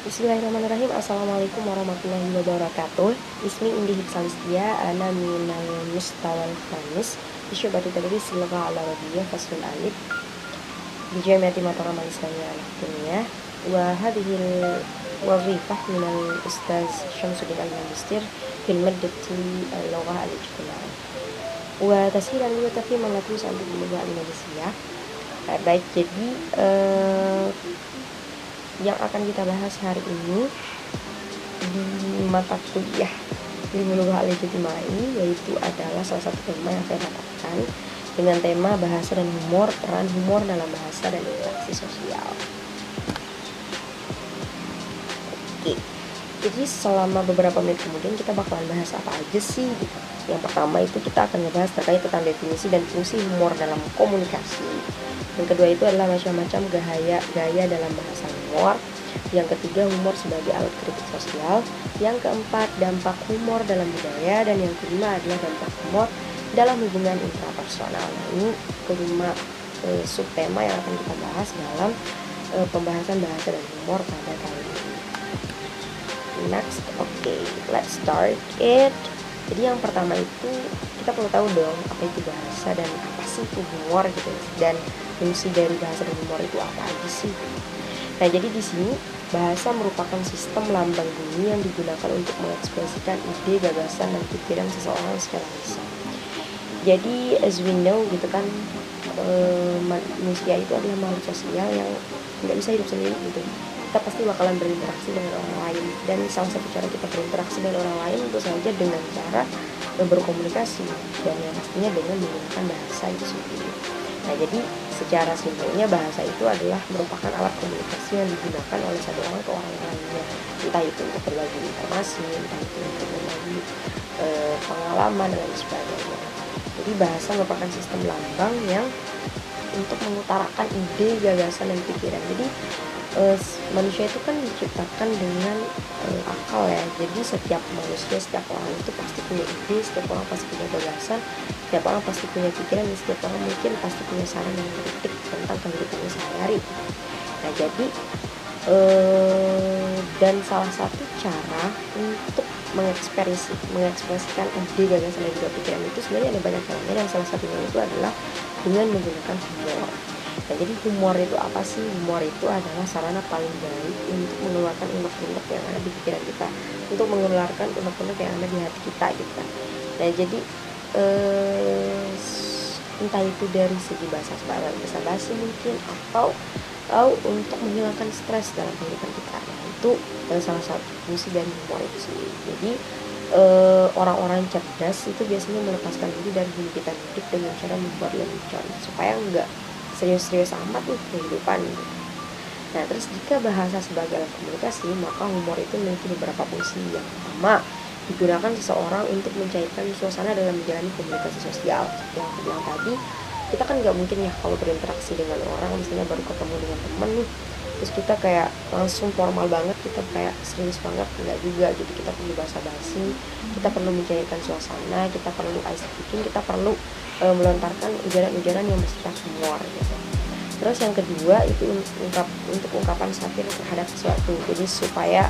Bismillahirrahmanirrahim. Assalamualaikum warahmatullahi wabarakatuh. Ismi Indi Hibsalistia, ana minal mustawal khamis di syu'batu tadris Lughah al-Arabiyyah faslul alif di Jami'ati Mataram al-Islamiyah al-Dunya wa hadhil wazifah minal Ustaz Syamsuddin al-Magistr fil maddati al-lughah al-ijtima'i wa tashilan li tafhim al-lafz al-lughah al-Indonesia. Baik, jadi yang akan kita bahas hari ini di mata kuliah Ilmu Lughah al-Ijtimai, yaitu adalah salah satu tema yang saya dapatkan dengan tema bahasa dan humor, peran humor dalam bahasa dan interaksi sosial. Oke, jadi selama beberapa menit kemudian kita bakalan bahas apa aja sih gitu. Yang pertama itu kita akan ngebahas terkait tentang definisi dan fungsi humor dalam komunikasi. Yang kedua itu adalah macam-macam gaya dalam bahasa humor. Yang ketiga, humor sebagai alat kritik sosial. Yang keempat, dampak humor dalam budaya. Dan yang kelima adalah dampak humor dalam hubungan intrapersonal. Nah, ini kelima subtema yang akan kita bahas dalam pembahasan bahasa dan humor pada kali ini. Next, let's start it. Jadi yang pertama itu kita perlu tahu dong apa itu bahasa dan apa sih itu humor gitu, dan fungsi dari bahasa dan humor itu apa aja sih. Nah, jadi di sini bahasa merupakan sistem lambang bunyi yang digunakan untuk mengekspresikan ide, gagasan, dan pikiran seseorang secara lisan. Jadi as we know gitu kan, manusia itu adalah makhluk sosial yang nggak bisa hidup sendiri gitu. Kita pasti bakalan berinteraksi dengan orang lain, dan salah satu cara kita berinteraksi dengan orang lain tentu saja dengan cara berkomunikasi, dan yang pastinya dengan menggunakan bahasa itu sendiri. Nah, jadi secara simpelnya bahasa itu adalah merupakan alat komunikasi yang digunakan oleh satu orang ke orang lainnya, entah itu untuk berbagi informasi, entah itu untuk berbagi pengalaman dan lain sebagainya. Jadi bahasa merupakan sistem lambang yang untuk mengutarakan ide, gagasan, dan pikiran. Jadi manusia itu kan diciptakan dengan akal ya. Jadi setiap manusia, setiap orang itu pasti punya ide, setiap orang pasti punya gagasan, setiap orang pasti punya pikiran, dan setiap orang mungkin pasti punya saran dan kritik tentang kehidupannya sehari-hari. Nah, jadi dan salah satu cara untuk mengekspresikan ide, gagasan, dan juga pikiran itu sebenarnya ada banyak caranya, dan salah satunya itu adalah dengan menggunakan humor. Nah, jadi humor itu apa sih? Humor itu adalah sarana paling baik untuk mengeluarkan unek-unek yang ada di pikiran kita, untuk mengeluarkan unek-unek yang ada di hati kita gitu kan. Nah, jadi entah itu dari segi bahasa basi mungkin, atau untuk menghilangkan stres dalam kehidupan kita. Nah, itu salah satu fungsi dari humor itu sendiri. Jadi orang-orang cerdas itu biasanya melepaskan diri dari himpit-himpit dengan cara membuat lelucon supaya enggak serius-serius amat nih kehidupan gitu. Nah, terus jika bahasa sebagai alat komunikasi, maka humor itu memiliki beberapa fungsi. Yang pertama, digunakan seseorang untuk mencairkan suasana dalam menjalani komunikasi sosial. Yang aku bilang tadi, kita kan nggak mungkin ya kalau berinteraksi dengan orang, misalnya baru ketemu dengan temen nih, terus kita kayak langsung formal banget, kita kayak serius banget, enggak juga. Jadi kita perlu bahasa basi, kita perlu mencairkan suasana, kita perlu ice breaking, kita perlu melontarkan ujaran-ujaran yang bersifat humor gitu. Terus yang kedua itu untuk ungkapan satir terhadap sesuatu. Jadi supaya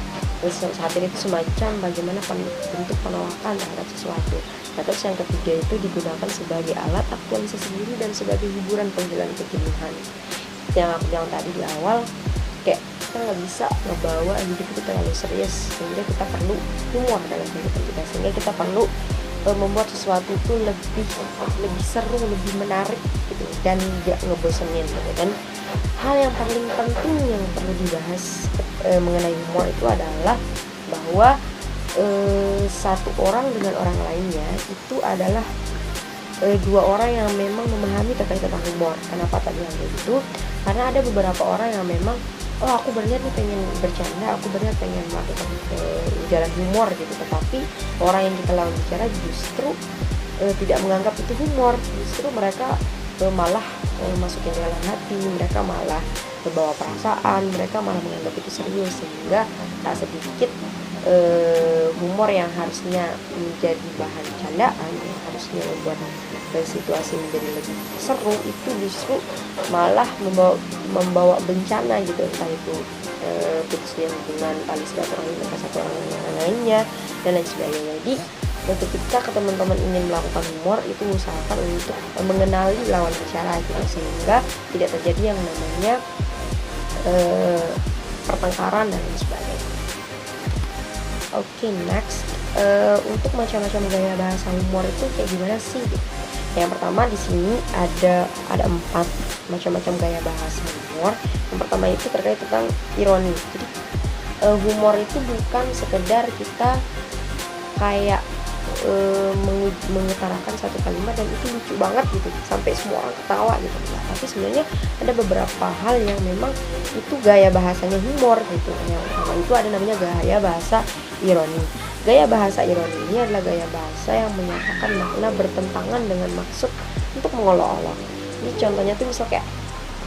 satir itu semacam bagaimana bentuk penolakan terhadap sesuatu. Nah, terus yang ketiga itu digunakan sebagai alat aktualisasi diri dan sebagai hiburan penghilang kejenuhan. Yang aku bilang tadi di awal, kayak kita nggak bisa ngebawa hidup itu terlalu serius, sehingga kita perlu humor dalam kehidupan kita, sehingga kita perlu membuat sesuatu itu lebih seru, lebih menarik gitu, dan gak ngebosenin gitu. Dan hal yang paling penting yang perlu dibahas mengenai humor itu adalah bahwa satu orang dengan orang lainnya itu adalah dua orang yang memang memahami terkait tentang humor. Kenapa tadi yang begitu? Karena ada beberapa orang yang memang aku berniat nih pengen bercanda, aku berniat pengen melakukan jalan humor gitu, tetapi orang yang kita lawan bicara justru tidak menganggap itu humor. Justru mereka malah masukin ke dalam hati, mereka malah terbawa perasaan, mereka malah menganggap itu serius, sehingga tak sedikit humor yang harusnya menjadi bahan candaan, yang harusnya membuat situasi menjadi lebih seru, itu justru malah membawa bencana gitu, entah itu putusnya hubungan tali silaturahmi antara satu orang dengan yang lainnya dan lain sebagainya. Jadi ketika teman-teman ingin melakukan humor itu usahakan untuk mengenali lawan bicara gitu, sehingga tidak terjadi yang namanya pertengkaran dan lain sebagainya. Oke, next, untuk macam-macam gaya bahasa humor itu kayak gimana sih? Yang pertama di sini ada 4 macam-macam gaya bahasa humor. Yang pertama itu terkait tentang ironi. Jadi humor itu bukan sekedar kita kayak mengutarakan satu kalimat dan itu lucu banget gitu sampai semua orang ketawa gitu. Nah, tapi sebenarnya ada beberapa hal yang memang itu gaya bahasanya humor gitu. Yang pertama itu ada namanya gaya bahasa ironi. Gaya bahasa ironi ini adalah gaya bahasa yang menyatakan makna bertentangan dengan maksud untuk mengolok-olok. Ini contohnya tuh misal kayak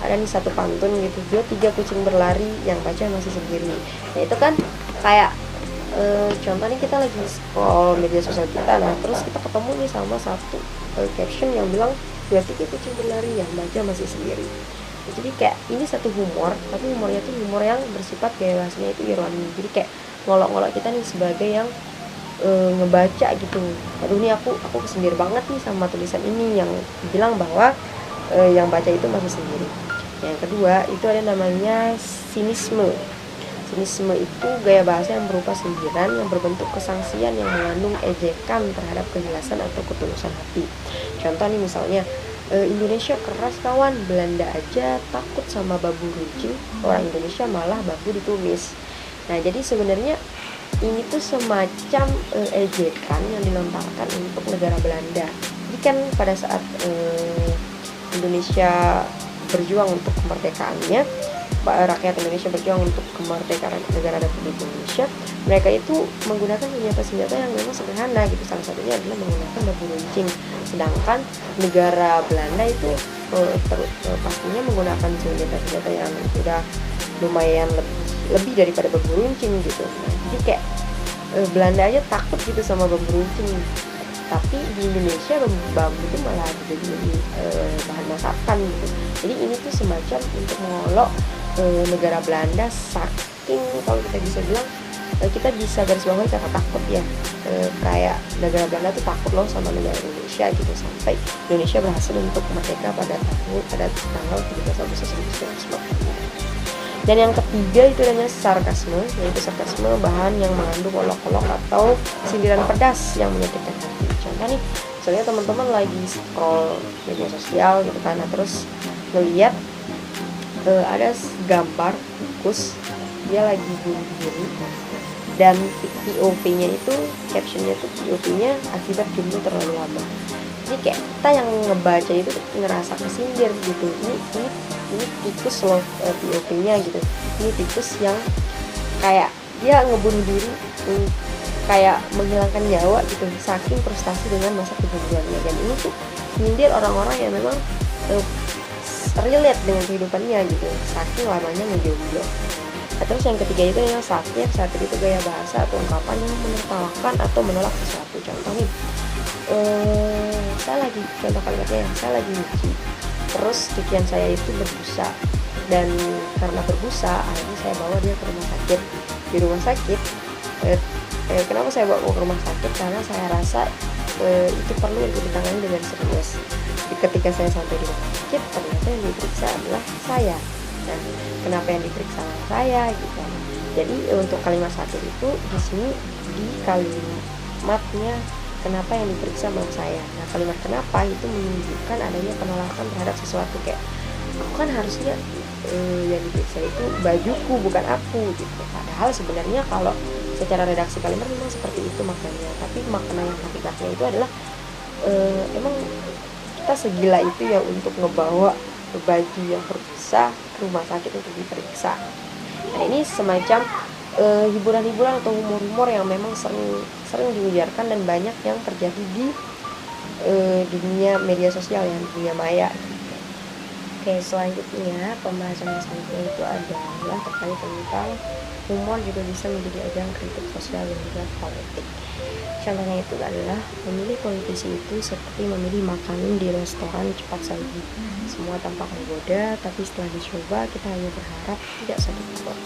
ada nih satu pantun gitu, 2-3 kucing berlari yang baca masih sendiri. Nah itu kan kayak contoh nih kita lagi scroll media sosial kita, nah terus kita ketemu nih sama satu caption yang bilang 2-3 kucing berlari yang baca masih sendiri. Jadi kayak ini satu humor, tapi humornya tuh humor yang bersifat gaya bahasanya itu ironi. Jadi kayak ngolok-ngolok kita nih sebagai yang ngebaca gitu. Aduh nih aku kesendir banget nih sama tulisan ini yang bilang bahwa yang baca itu masih sendiri. Yang kedua itu ada namanya sinisme. Sinisme itu gaya bahasa yang berupa sindiran yang berbentuk kesangsian yang mengandung ejekan terhadap kejelasan atau ketulusan hati. Contoh nih misalnya, Indonesia keras kawan, Belanda aja takut sama babu runcing, orang Indonesia malah babu ditumis. Nah jadi sebenarnya ini tuh semacam ejekan yang dilontarkan untuk negara Belanda. Jadi kan pada saat Indonesia berjuang untuk kemerdekaannya, rakyat Indonesia berjuang untuk kemerdekaan negara Republik Indonesia, mereka itu menggunakan senjata-senjata yang memang sederhana gitu. Salah satunya adalah menggunakan babu runcing. Sedangkan negara Belanda itu pastinya menggunakan senjata-senjata yang sudah lumayan lebih daripada babu runcing gitu. Nah, jadi kayak Belanda aja takut gitu sama babu runcing. Tapi di Indonesia bambu itu malah jadi bahan masakan gitu. Jadi ini tuh semacam untuk mengolok negara Belanda, saking kalau kita bisa bilang kita bisa garis bawahi kata takut ya, kayak negara Belanda tuh takut loh sama negara Indonesia gitu, sampai Indonesia berhasil untuk merdeka pada tanggal 13 Agustus 1945. Dan yang ketiga itu namanya sarkasme, yaitu sarkasme bahan yang mengandung olok-olok atau sindiran pedas yang menyakitkan hati. Contoh nih, misalnya teman-teman lagi scroll media sosial gitu kan, nah terus ngeliat ada gambar tikus dia lagi bunuh diri dan POV-nya itu, captionnya tuh POV-nya akibat jumlah terlalu lama. Jadi kayak kita yang ngebaca itu ngerasa kesindir gitu. Ini tikus loh POV-nya gitu. Ini tikus yang kayak dia ngebunuh diri, kayak menghilangkan nyawa gitu, saking frustasi dengan masa kehidupannya. Dan ini tuh nyindir orang-orang yang memang relate dengan kehidupannya gitu, saking lamanya ngejomblo. Nah, terus yang ketiga itu yang satir itu gaya bahasa atau ungkapan yang menertawakan atau menolak sesuatu. Contoh nih, contoh kalimatnya, saya lagi nyuci, terus cucian saya itu berbusa, dan karena berbusa akhirnya saya bawa dia ke rumah sakit. Di rumah sakit, kenapa saya bawa ke rumah sakit? Karena saya rasa itu perlu ditangani dengan serius. Ketika saya sampai di rumah sakit, ternyata yang diperiksa adalah saya. Dan kenapa yang diperiksa adalah saya gitu. Jadi untuk kalimat satir itu di sini di kalimatnya kenapa yang diperiksa malah saya. Nah kalimat kenapa itu menunjukkan adanya penolakan terhadap sesuatu, kayak aku kan harusnya yang diperiksa itu bajuku bukan aku gitu. Padahal sebenarnya kalau secara redaksi kalimat memang seperti itu maknanya, tapi makna yang hakikatnya itu adalah emang kita segila itu ya untuk ngebawa baju yang berbusa ke rumah sakit untuk diperiksa. Nah ini semacam hiburan-hiburan atau humor-humor yang memang sering diujarkan dan banyak yang terjadi di dunia media sosial, yang dunia maya. Oke, selanjutnya pembahasan selanjutnya itu adalah terkait tentang humor juga bisa menjadi ajang kritik sosial dan juga politik. Contohnya itu adalah memilih politisi itu seperti memilih makanan di restoran cepat saji. Semua tampak menggoda, tapi setelah dicoba kita hanya berharap tidak sedikit pun.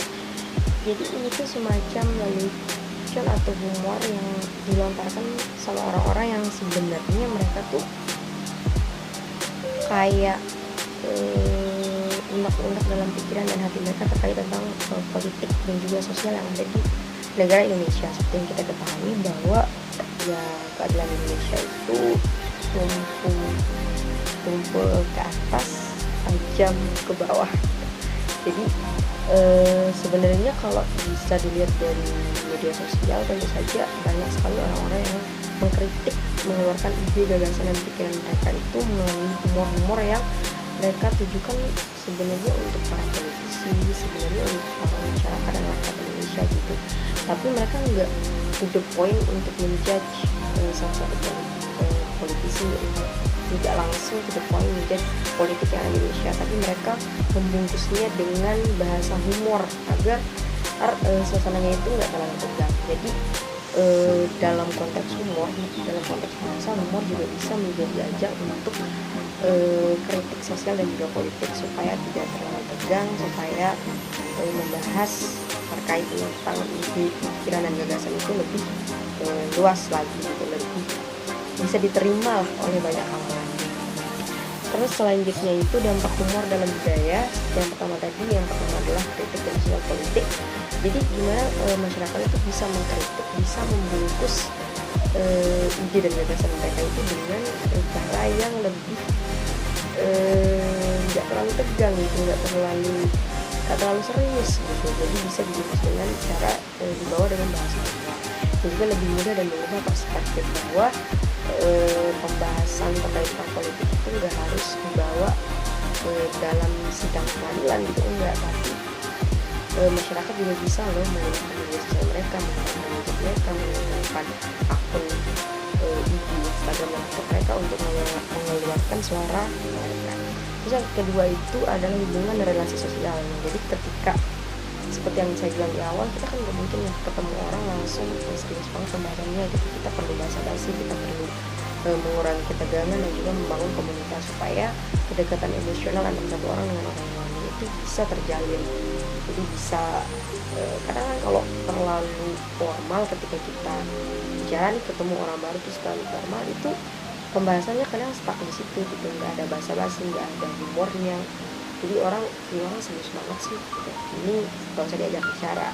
Jadi ini tuh semacam lelucon atau humor yang dilontarkan sama orang-orang yang sebenarnya mereka tuh kayak unek-unek dalam pikiran dan hati mereka terkait tentang politik dan juga sosial yang ada di negara Indonesia. Seperti yang kita ketahui bahwa ya keadilan Indonesia itu tumpul ke atas, tajam ke bawah. Jadi sebenarnya kalau bisa dilihat dari media sosial, tentu saja banyak sekali orang-orang yang mengkritik, mengeluarkan ide, gagasan, dan pikiran mereka itu melalui humor-humor yang mereka tujukan sebenarnya untuk para politisi, sebenarnya untuk para masyarakat dan rakyat Indonesia gitu. Tapi mereka nggak to the point untuk menjudge salah satu politisi, tidak langsung to the point menjudge politik yang ada di Indonesia, tapi mereka membungkusnya dengan bahasa humor agar suasananya itu nggak terlalu tegang. Jadi dalam konteks humor, dalam konteks bahasa, humor juga bisa menjadi ajang untuk kritik sosial dan juga politik supaya tidak terlalu tegang, supaya membahas terkait tentang ide, pikiran dan gagasan itu lebih luas lagi, gitu, lebih bisa diterima oleh banyak kalangan. Terus selanjutnya itu dampak humor dalam budaya. Yang pertama adalah kritik dan sosial politik. Jadi gimana masyarakat itu bisa mengkritik, bisa membungkus ide dan gagasan mereka itu dengan cara yang lebih nggak terlalu tegang gitu, nggak terlalu serius gitu. Jadi bisa dibungkus dengan cara dibawa dengan bahasa humor. Dan juga lebih mudah dan mengubah perspektif bahwa pembahasan terkait tentang politik itu nggak harus dibawa dalam sidang pengadilan gitu, enggak, tapi masyarakat juga bisa loh menggunakan media sosial mereka, menggunakan YouTube mereka, menggunakan akun IG, Instagram dan TikTok mereka untuk mengeluarkan suara mereka. Terus yang kedua itu adalah hubungan dan relasi sosial. Jadi ketika seperti yang saya bilang di awal, kita kan gak mungkin ya ketemu orang langsung serius banget pembahasannya gitu. Kita perlu basa-basi, kita perlu mengurangi ketegangan dan juga membangun komunitas supaya kedekatan emosional antara satu orang dengan orang lain itu bisa terjalin. Jadi bisa karena kan kalau terlalu formal ketika kita bicara nih, ketemu orang baru terus terlalu formal, itu pembahasannya kadang stuck di situ gitu, nggak ada basa-basi, nggak ada humornya. Jadi orang serius banget sih gitu. Ini gak usah diajak bicara.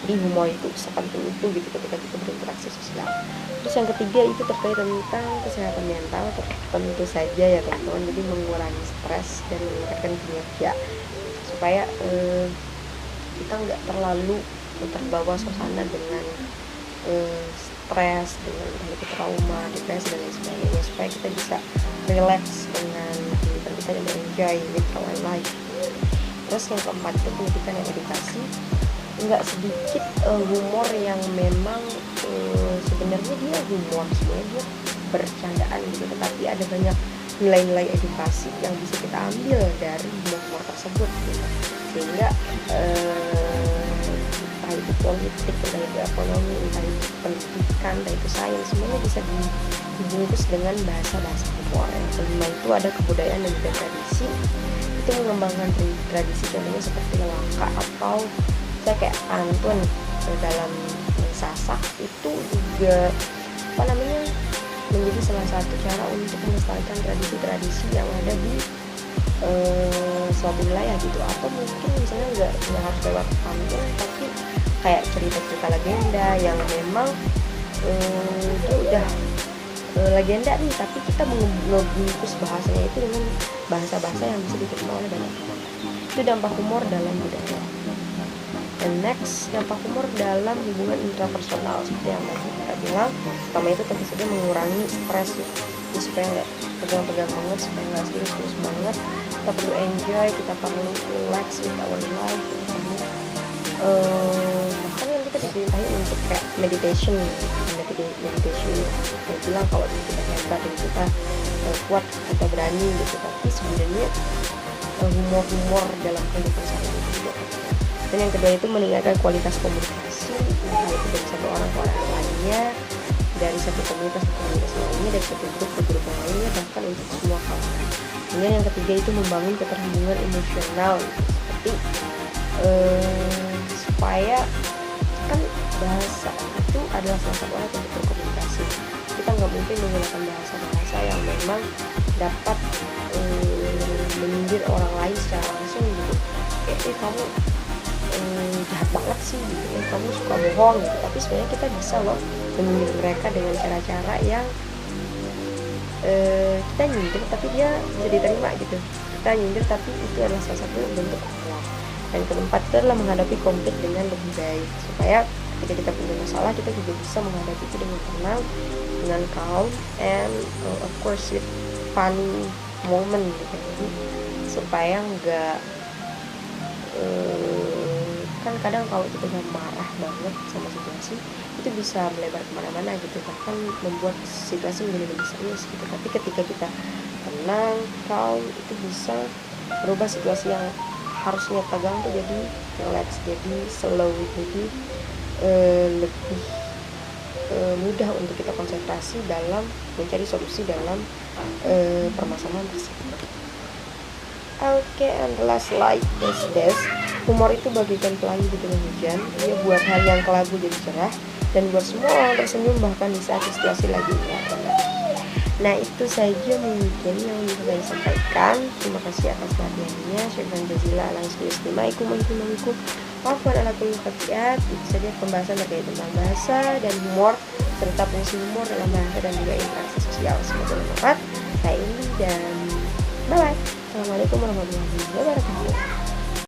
Jadi humor itu sepenting itu gitu ketika kita berinteraksi sosial. Terus yang ketiga itu terkait tentang kesehatan mental. Tentu saja ya teman-teman, jadi mengurangi stres dan meningkatkan kinerja supaya kita nggak terlalu terbawa suasana dengan stres, dengan itu trauma, depresi dan lain sebagainya, supaya kita bisa relax dengan kehidupan kita dan enjoy with our life. Terus yang keempat itu pendidikan dan edukasi. Nggak sedikit humor yang memang sebenarnya dia humor, sebenarnya dia bercandaan gitu, tetapi ada banyak nilai-nilai edukasi yang bisa kita ambil dari humor tersebut gitu. Sehingga entah itu politik, entah itu ekonomi, entah itu pendidikan, entah itu sains, semuanya bisa dibungkus dengan bahasa-bahasa humor. Yang kelima itu ada kebudayaan dan juga tradisi. Itu mengembangkan tradisi, contohnya seperti langka atau saya kayak pantun dalam Sasak, itu juga menjadi salah satu cara untuk melestarikan tradisi-tradisi yang ada di suatu wilayah gitu. Atau mungkin misalnya nggak harus lewat pantun, tapi kayak cerita-cerita legenda yang memang dia udah legenda nih, tapi kita membungkus bahasanya itu dengan bahasa-bahasa yang bisa diterima oleh banyak orang. Itu dampak humor dalam budaya. Dan next, dampak humor dalam hubungan intrapersonal seperti yang tadi kita bilang. Pertama itu tentu saja mengurangi stres ya. Jadi supaya nggak tegang-tegang banget, supaya nggak serius banget. Kita perlu enjoy, kita perlu relax with our life. Bahkan yang kita diperintahin untuk kayak meditation yang bilang kalau kita hebat dan kita kuat, kita berani gitu. Tapi sebenarnya humor dalam kehidupan sehari-hari juga. Dan yang kedua itu meningkatkan kualitas komunikasi, entah itu dari satu orang ke orang lainnya, dari satu komunitas ke komunitas lainnya, dari satu grup ke grup lainnya, bahkan untuk semua kalangan. Kemudian yang ketiga itu membangun keterhubungan emosional, seperti supaya kan bahasa itu adalah salah satu alat untuk berkomunikasi. Kita nggak mungkin menggunakan bahasa-bahasa yang memang dapat menyindir orang lain secara langsung gitu, kayak kamu jahat banget sih gitu, kamu suka bohong gitu. Tapi sebenarnya kita bisa loh menyindir mereka dengan cara-cara yang kita nyindir tapi dia bisa diterima gitu. Kita nyindir tapi itu adalah salah satu bentuk humor. Dan keempat itu adalah menghadapi konflik dengan lebih baik, supaya ketika kita punya masalah kita juga bisa menghadapi itu dengan tenang, dengan calm, and of course with funny moment gitu. Jadi supaya enggak kan kadang kalau kita udah marah banget sama situasi itu bisa melebar kemana-mana gitu, bahkan membuat situasi menjadi lebih serius gitu. Tapi ketika kita tenang, calm, itu bisa berubah situasi yang harusnya tegang tuh jadi relax, jadi slow, jadi lebih mudah untuk kita konsentrasi dalam mencari solusi dalam permasalahan tersebut. Oke, and the last slide is this. Humor itu bagaikan pelangi di tengah hujan. Ia buat hari yang kelabu jadi cerah dan buat semua orang tersenyum bahkan di saat situasi lagi berat. Nah, itu saja mungkin yang bisa saya sampaikan. Terima kasih atas perhatiannya. Syukran jazila ala istimaikum warahmatullahi wabarakatuh. Ala kulli khatiat. Itu saja pembahasan terkait tentang bahasa dan humor serta fungsi humor dalam bahasa dan juga interaksi sosial. Semoga bermanfaat. Saya Indi dan bye bye. Assalamualaikum warahmatullahi wabarakatuh.